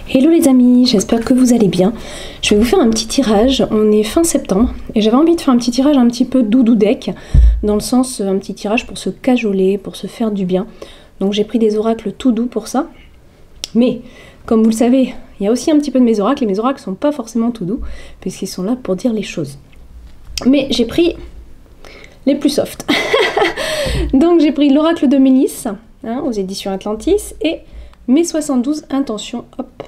Hello les amis, j'espère que vous allez bien. Je vais vous faire un petit tirage, on est fin septembre et j'avais envie de faire un petit tirage un petit peu doudou deck, dans le sens un petit tirage pour se cajoler, pour se faire du bien. Donc j'ai pris des oracles tout doux pour ça. Mais comme vous le savez, il y a aussi un petit peu de mes oracles et mes oracles sont pas forcément tout doux puisqu'ils sont là pour dire les choses. Mais j'ai pris les plus soft. Donc j'ai pris l'oracle de Mélisse aux éditions Atlantis et mes 72 intentions, hop.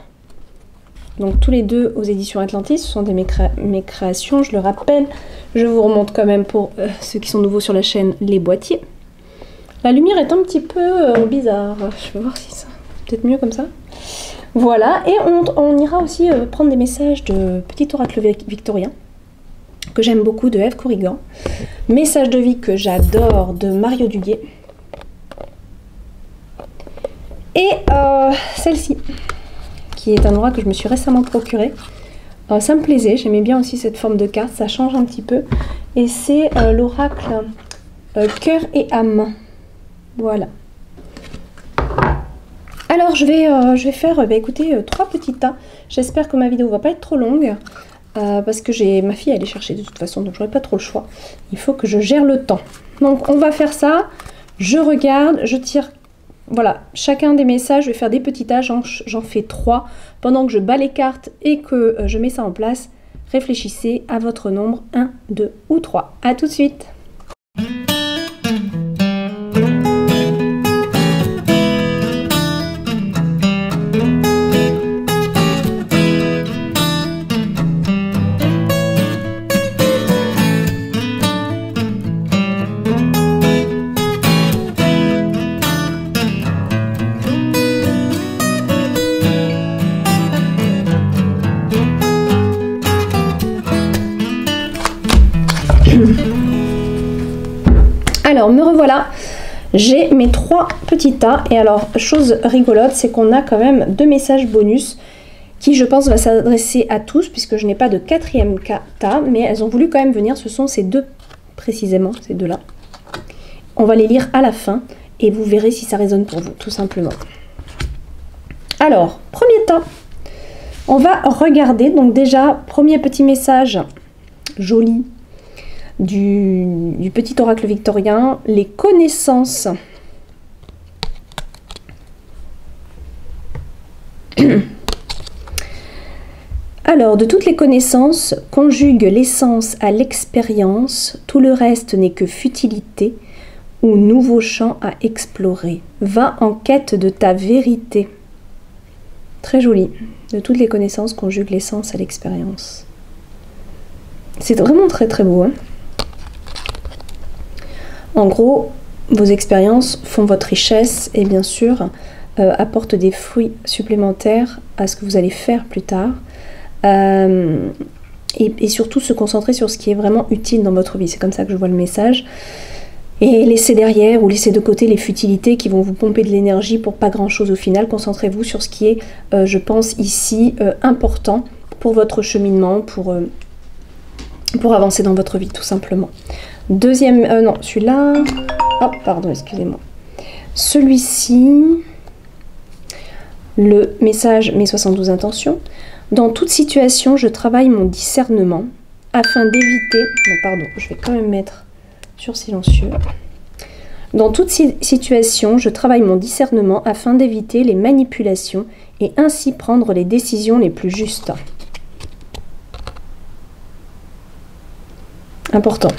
Donc tous les deux aux éditions Atlantis, ce sont mes créations, je le rappelle. Je vous remonte quand même pour ceux qui sont nouveaux sur la chaîne, les boîtiers. La lumière est un petit peu bizarre, je vais voir si ça... peut-être mieux comme ça. Voilà, et on ira aussi prendre des messages de petit oracle victorien, que j'aime beaucoup, de Eve Corrigan. Message de vie que j'adore, de Mario Duguay. Et celle-ci, qui est un oracle que je me suis récemment procuré. Ça me plaisait, j'aimais bien aussi cette forme de carte, ça change un petit peu. Et c'est l'oracle cœur et âme. Voilà. Alors je vais faire, écoutez, 3 petits tas. J'espère que ma vidéo va pas être trop longue. Parce que j'ai ma fille à aller chercher de toute façon, donc j'aurai pas trop le choix. Il faut que je gère le temps. Donc on va faire ça. Je regarde, je tire... Voilà, chacun des messages, je vais faire des petits tas, j'en fais 3. Pendant que je bats les cartes et que je mets ça en place, réfléchissez à votre nombre 1, 2 ou 3. A tout de suite. Alors me revoilà, j'ai mes 3 petits tas et alors chose rigolote c'est qu'on a quand même 2 messages bonus qui je pense va s'adresser à tous puisque je n'ai pas de 4e tas mais elles ont voulu quand même venir, ce sont ces 2 précisément, ces 2 là. On va les lire à la fin et vous verrez si ça résonne pour vous tout simplement. Alors premier tas, on va regarder donc déjà premier petit message joli du petit oracle victorien, les connaissances. Alors, de toutes les connaissances, conjugue l'essence à l'expérience, tout le reste n'est que futilité ou nouveau champ à explorer. Va en quête de ta vérité. Très joli. De toutes les connaissances, conjugue l'essence à l'expérience. C'est vraiment très très beau, hein. En gros, vos expériences font votre richesse et bien sûr apportent des fruits supplémentaires à ce que vous allez faire plus tard. Et surtout se concentrer sur ce qui est vraiment utile dans votre vie. C'est comme ça que je vois le message. Et laissez derrière ou laissez de côté les futilités qui vont vous pomper de l'énergie pour pas grand chose au final. Concentrez-vous sur ce qui est, je pense ici, important pour votre cheminement, pour avancer dans votre vie tout simplement. Deuxième, non, celui-là, hop, pardon, excusez-moi. Celui-ci, le message, mes 72 intentions. Dans toute situation, je travaille mon discernement afin d'éviter, non, pardon, je vais quand même mettre sur silencieux. Dans toute situation, je travaille mon discernement afin d'éviter les manipulations et ainsi prendre les décisions les plus justes. Important.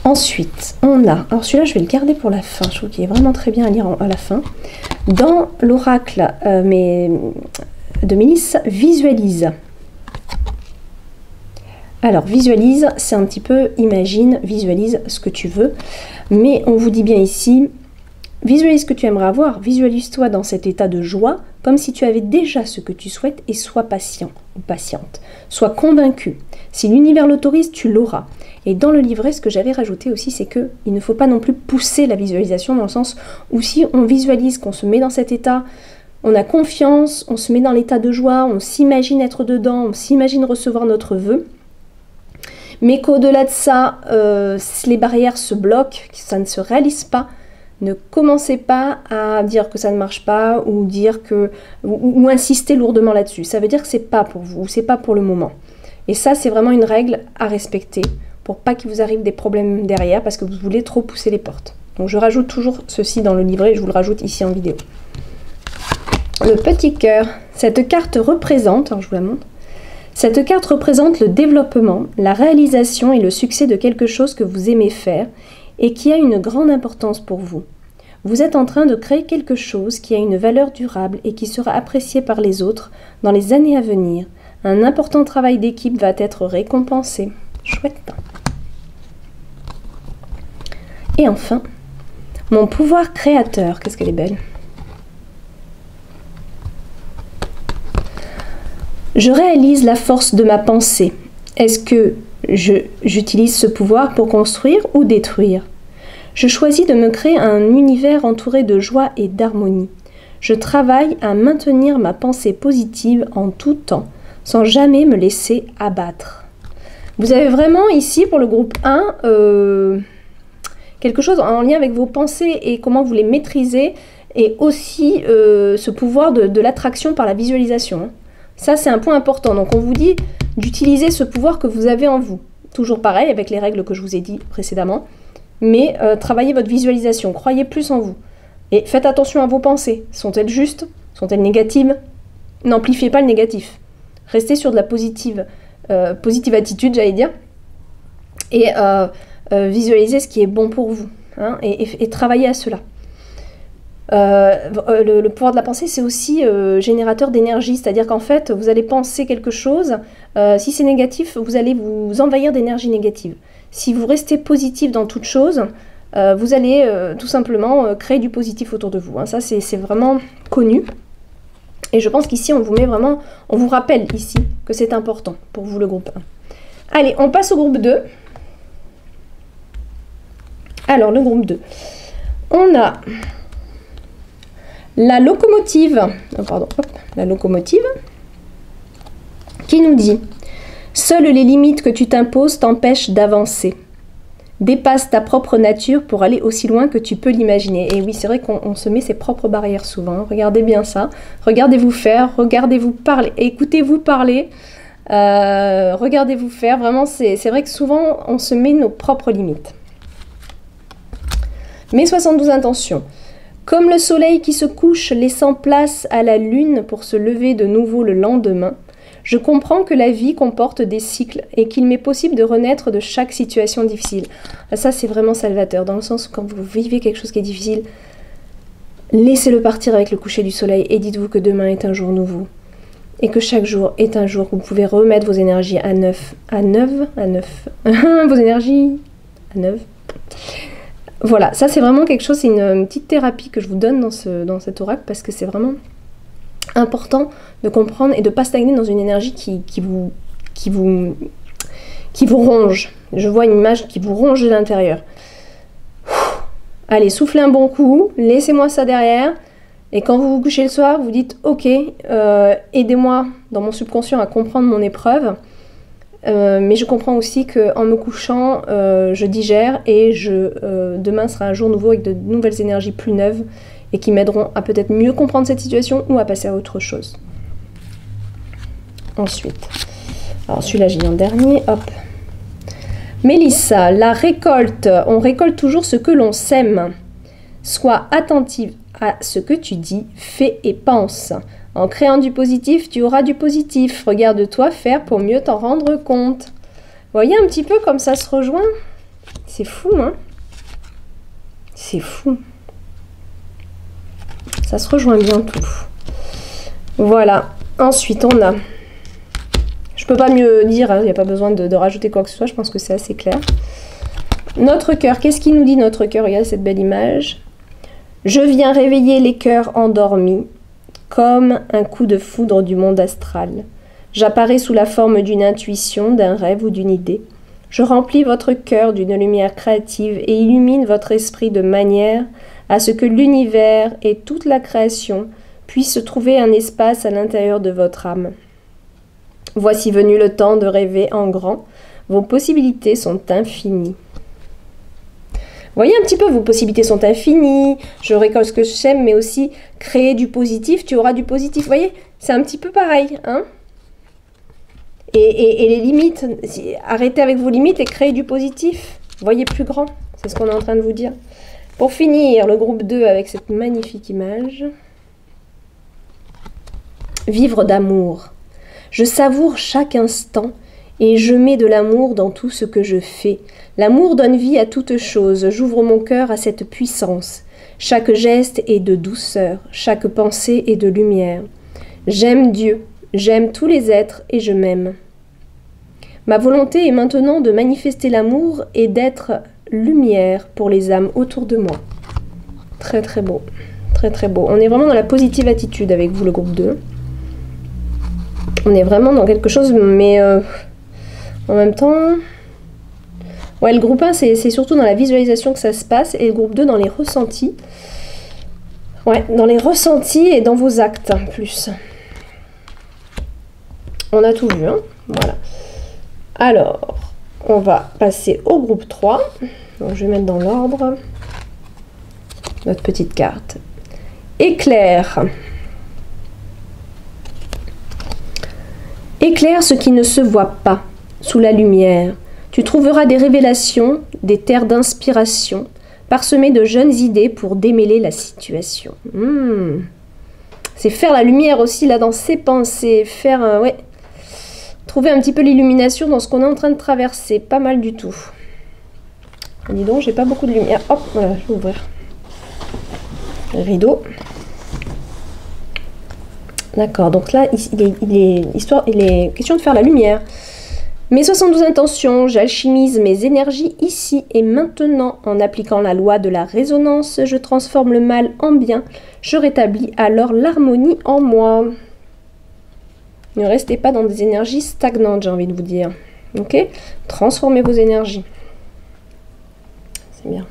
Ensuite, on a, alors celui-là je vais le garder pour la fin, je trouve qu'il est vraiment très bien à lire à la fin. Dans l'oracle de Mélisse, visualise. Alors visualise, c'est un petit peu imagine, visualise ce que tu veux, mais on vous dit bien ici, visualise ce que tu aimerais avoir, visualise-toi dans cet état de joie, comme si tu avais déjà ce que tu souhaites et sois patient ou patiente. Sois convaincu. Si l'univers l'autorise, tu l'auras. Et dans le livret, ce que j'avais rajouté aussi, c'est qu'il ne faut pas non plus pousser la visualisation dans le sens où si on visualise qu'on se met dans cet état, on a confiance, on se met dans l'état de joie, on s'imagine être dedans, on s'imagine recevoir notre vœu, mais qu'au-delà de ça, si les barrières se bloquent, que ça ne se réalise pas, Ne commencez pas à dire que ça ne marche pas ou dire que ou insister lourdement là-dessus. Ça veut dire que c'est pas pour vous, c'est pas pour le moment. Et ça, c'est vraiment une règle à respecter pour pas qu'il vous arrive des problèmes derrière parce que vous voulez trop pousser les portes. Donc je rajoute toujours ceci dans le livret, je vous le rajoute ici en vidéo. Le petit cœur, cette carte représente, alors je vous la montre, cette carte représente le développement, la réalisation et le succès de quelque chose que vous aimez faire et qui a une grande importance pour vous. Vous êtes en train de créer quelque chose qui a une valeur durable et qui sera apprécié par les autres dans les années à venir. Un important travail d'équipe va être récompensé. Chouette. Et enfin, mon pouvoir créateur. Qu'est-ce qu'elle est belle. Je réalise la force de ma pensée. Est-ce que j'utilise ce pouvoir pour construire ou détruire? Je choisis de me créer un univers entouré de joie et d'harmonie. Je travaille à maintenir ma pensée positive en tout temps, sans jamais me laisser abattre. Vous avez vraiment ici, pour le groupe 1, quelque chose en lien avec vos pensées et comment vous les maîtrisez, et aussi ce pouvoir de l'attraction par la visualisation. Ça, c'est un point important. Donc, on vous dit d'utiliser ce pouvoir que vous avez en vous. Toujours pareil, avec les règles que je vous ai dit précédemment. Mais travaillez votre visualisation. Croyez plus en vous. Et faites attention à vos pensées. Sont-elles justes? Sont-elles négatives? N'amplifiez pas le négatif. Restez sur de la positive attitude, j'allais dire. Et visualisez ce qui est bon pour vous. Hein, et travaillez à cela. Le pouvoir de la pensée, c'est aussi générateur d'énergie, c'est-à-dire qu'en fait, vous allez penser quelque chose, si c'est négatif, vous allez vous envahir d'énergie négative. Si vous restez positif dans toute chose, vous allez tout simplement créer du positif autour de vous. Hein. Ça, c'est vraiment connu. Et je pense qu'ici, on vous met vraiment, on vous rappelle ici que c'est important pour vous, le groupe 1. Allez, on passe au groupe 2. Alors, le groupe 2. On a la locomotive, la locomotive, qui nous dit « Seules les limites que tu t'imposes t'empêchent d'avancer. Dépasse ta propre nature pour aller aussi loin que tu peux l'imaginer. » Et oui, c'est vrai qu'on se met ses propres barrières souvent. Regardez bien ça. Regardez-vous faire, regardez-vous parler, écoutez-vous parler. Regardez-vous faire. Vraiment, c'est vrai que souvent, on se met nos propres limites. Mes 72 intentions. Comme le soleil qui se couche laissant place à la lune pour se lever de nouveau le lendemain, je comprends que la vie comporte des cycles et qu'il m'est possible de renaître de chaque situation difficile. Ça, c'est vraiment salvateur, dans le sens où quand vous vivez quelque chose qui est difficile, laissez-le partir avec le coucher du soleil et dites-vous que demain est un jour nouveau. Et que chaque jour est un jour où vous pouvez remettre vos énergies à neuf. Vos énergies à neuf. Voilà, ça c'est vraiment quelque chose, c'est une petite thérapie que je vous donne dans cet oracle parce que c'est vraiment important de comprendre et de ne pas stagner dans une énergie qui vous ronge. Je vois une image qui vous ronge de l'intérieur. Allez, soufflez un bon coup, laissez-moi ça derrière et quand vous vous couchez le soir, vous dites « Ok, aidez-moi dans mon subconscient à comprendre mon épreuve ». Mais je comprends aussi qu'en me couchant, je digère et demain sera un jour nouveau avec de nouvelles énergies plus neuves et qui m'aideront à peut-être mieux comprendre cette situation ou à passer à autre chose. Ensuite, alors celui-là j'ai mis en dernier, hop. Mélissa, la récolte, on récolte toujours ce que l'on sème. Sois attentive à ce que tu dis, fais et pense. En créant du positif, tu auras du positif. Regarde-toi faire pour mieux t'en rendre compte. Vous voyez un petit peu comme ça se rejoint? C'est fou, hein? C'est fou. Ça se rejoint bien tout. Voilà. Ensuite, on a... Je peux pas mieux dire, il n'y a pas besoin de rajouter quoi que ce soit. Je pense que c'est assez clair. Notre cœur. Qu'est-ce qui nous dit notre cœur? Regardez cette belle image. Je viens réveiller les cœurs endormis. Comme un coup de foudre du monde astral. J'apparais sous la forme d'une intuition, d'un rêve ou d'une idée. Je remplis votre cœur d'une lumière créative et illumine votre esprit de manière à ce que l'univers et toute la création puissent trouver un espace à l'intérieur de votre âme. Voici venu le temps de rêver en grand. Vos possibilités sont infinies. voyez un petit peu, vos possibilités sont infinies, je récolte ce que j'aime, mais aussi créer du positif, tu auras du positif. Vous voyez, c'est un petit peu pareil, hein. Et les limites, arrêtez avec vos limites et créez du positif. Voyez plus grand, c'est ce qu'on est en train de vous dire. Pour finir, le groupe 2 avec cette magnifique image. Vivre d'amour. Je savoure chaque instant et je mets de l'amour dans tout ce que je fais. L'amour donne vie à toute chose. J'ouvre mon cœur à cette puissance. Chaque geste est de douceur. Chaque pensée est de lumière. J'aime Dieu. J'aime tous les êtres et je m'aime. Ma volonté est maintenant de manifester l'amour et d'être lumière pour les âmes autour de moi. Très très beau. Très très beau. On est vraiment dans la positive attitude avec vous, le groupe 2. On est vraiment dans quelque chose, mais en même temps... Ouais, le groupe 1, c'est surtout dans la visualisation que ça se passe, et le groupe 2 dans les ressentis. Ouais, dans les ressentis et dans vos actes, plus. On a tout vu, hein. Voilà. Alors, on va passer au groupe 3. Donc, je vais mettre dans l'ordre notre petite carte. Éclaire. Éclaire ce qui ne se voit pas, sous la lumière. Tu trouveras des révélations, des terres d'inspiration, parsemées de jeunes idées pour démêler la situation. C'est faire la lumière aussi là dans ses pensées, faire, ouais, trouver un petit peu l'illumination dans ce qu'on est en train de traverser, pas mal du tout. Dis donc, j'ai pas beaucoup de lumière. Hop, voilà, je vais ouvrir le rideau. D'accord, donc là, il est question de faire la lumière. Mes 72 intentions, j'alchimise mes énergies ici et maintenant. En appliquant la loi de la résonance, je transforme le mal en bien. Je rétablis alors l'harmonie en moi. Ne restez pas dans des énergies stagnantes, j'ai envie de vous dire. Ok? Transformez vos énergies. C'est bien.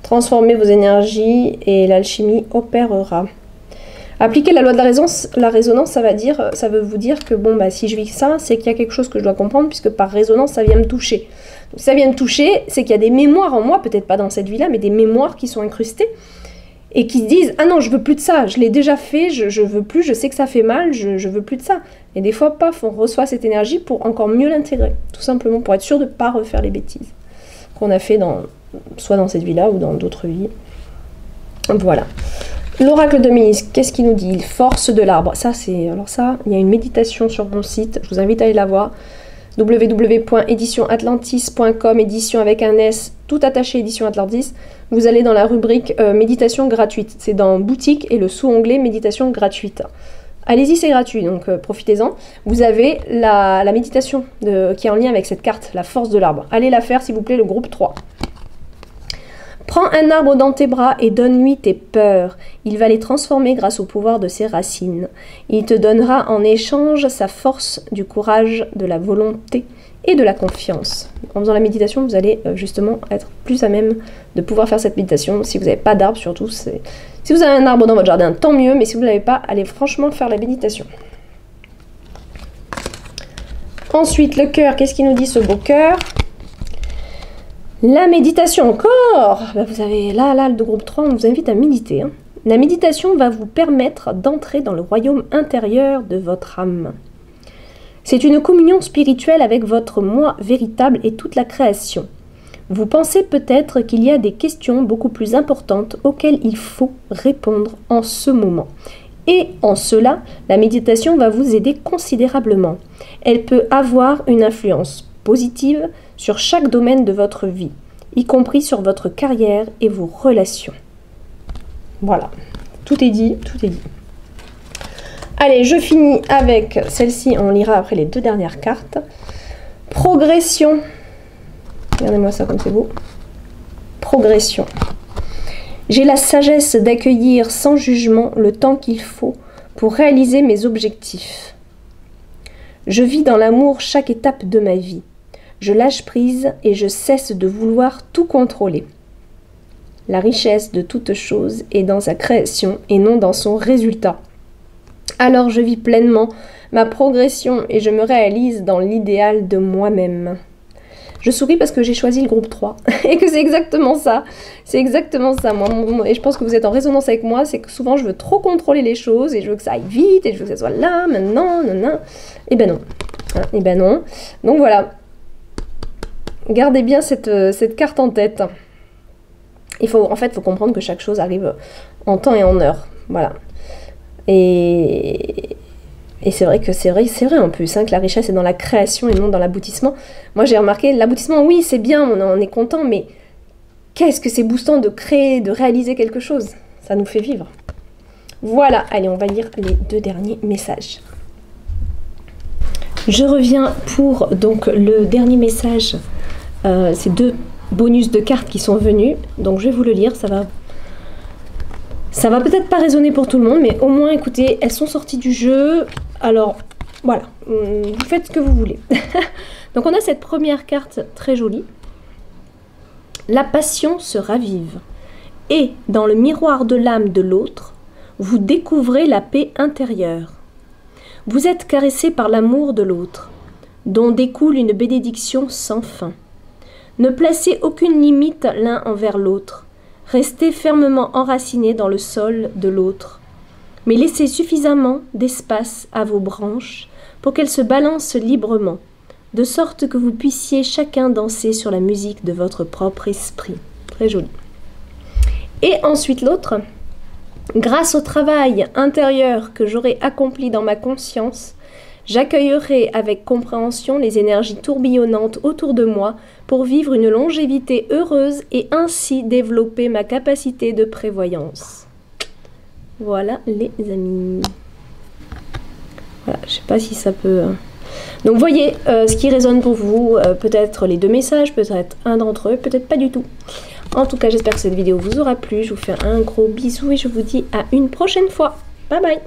Transformez vos énergies et l'alchimie opérera. Appliquer la loi de la résonance, ça veut vous dire que bon, bah, si je vis ça, c'est qu'il y a quelque chose que je dois comprendre, puisque par résonance, ça vient me toucher. Donc, si ça vient me toucher, c'est qu'il y a des mémoires en moi, peut-être pas dans cette vie-là, mais des mémoires qui sont incrustées, et qui se disent « Ah non, je veux plus de ça, je l'ai déjà fait, je veux plus, je sais que ça fait mal, je veux plus de ça. » Et des fois, paf, on reçoit cette énergie pour encore mieux l'intégrer, tout simplement pour être sûr de ne pas refaire les bêtises qu'on a fait soit dans cette vie-là ou dans d'autres vies. Voilà. L'oracle de Ménis, qu'est-ce qu'il nous dit? Force de l'arbre. Alors ça, il y a une méditation sur mon site. Je vous invite à aller la voir. www.éditionatlantis.com, édition avec un S, tout attaché, édition Atlantis. Vous allez dans la rubrique méditation gratuite. C'est dans boutique et le sous-onglet méditation gratuite. Allez-y, c'est gratuit, donc profitez-en. Vous avez la méditation qui est en lien avec cette carte, la force de l'arbre. Allez la faire, s'il vous plaît, le groupe 3. Prends un arbre dans tes bras et donne-lui tes peurs. Il va les transformer grâce au pouvoir de ses racines. Il te donnera en échange sa force, du courage, de la volonté et de la confiance. En faisant la méditation, vous allez justement être plus à même de pouvoir faire cette méditation. Si vous n'avez pas d'arbre, surtout, si vous avez un arbre dans votre jardin, tant mieux, mais si vous ne l'avez pas, allez franchement faire la méditation. Ensuite, le cœur, qu'est-ce qu'il nous dit ce beau cœur? La méditation encore. Vous avez là, le groupe 3, on vous invite à méditer. Hein. La méditation va vous permettre d'entrer dans le royaume intérieur de votre âme. C'est une communion spirituelle avec votre moi véritable et toute la création. Vous pensez peut-être qu'il y a des questions beaucoup plus importantes auxquelles il faut répondre en ce moment. Et en cela, la méditation va vous aider considérablement. Elle peut avoir une influence positive sur chaque domaine de votre vie, y compris sur votre carrière et vos relations. Voilà, tout est dit, tout est dit. Allez, je finis avec celle-ci, on lira après les deux dernières cartes. Progression. Regardez-moi ça comme c'est beau. Progression. J'ai la sagesse d'accueillir sans jugement le temps qu'il faut pour réaliser mes objectifs. Je vis dans l'amour chaque étape de ma vie. Je lâche prise et je cesse de vouloir tout contrôler. La richesse de toute chose est dans sa création et non dans son résultat. Alors je vis pleinement ma progression et je me réalise dans l'idéal de moi-même. Je souris parce que j'ai choisi le groupe 3 et que c'est exactement ça. C'est exactement ça. Moi, et je pense que vous êtes en résonance avec moi, c'est que souvent je veux trop contrôler les choses et je veux que ça aille vite et je veux que ça soit là, maintenant, nan. Et ben non. Et ben non. Donc voilà. Gardez bien cette carte en tête. En fait, il faut comprendre que chaque chose arrive en temps et en heure. Voilà. Et c'est vrai en plus, hein, que la richesse est dans la création et non dans l'aboutissement. Moi, j'ai remarqué, l'aboutissement, oui, c'est bien, on est content, mais qu'est-ce que c'est boostant de créer, de réaliser quelque chose. Ça nous fait vivre. Voilà, allez, on va lire les 2 derniers messages. Je reviens pour donc le dernier message. Ces 2 bonus de cartes qui sont venus. Donc, je vais vous le lire, ça va peut-être pas résonner pour tout le monde, mais au moins, écoutez, elles sont sorties du jeu. Alors, voilà, vous faites ce que vous voulez. Donc, on a cette première carte très jolie. La passion se ravive. Et, dans le miroir de l'âme de l'autre, vous découvrez la paix intérieure. Vous êtes caressé par l'amour de l'autre, dont découle une bénédiction sans fin. Ne placez aucune limite l'un envers l'autre. Restez fermement enracinés dans le sol de l'autre. Mais laissez suffisamment d'espace à vos branches pour qu'elles se balancent librement, de sorte que vous puissiez chacun danser sur la musique de votre propre esprit. Très joli. Et ensuite l'autre. Grâce au travail intérieur que j'aurai accompli dans ma conscience, j'accueillerai avec compréhension les énergies tourbillonnantes autour de moi pour vivre une longévité heureuse et ainsi développer ma capacité de prévoyance. Voilà les amis. Voilà, je ne sais pas si ça peut... Donc voyez ce qui résonne pour vous, peut-être les 2 messages, peut-être un d'entre eux, peut-être pas du tout. En tout cas, j'espère que cette vidéo vous aura plu. Je vous fais un gros bisou et je vous dis à une prochaine fois. Bye bye.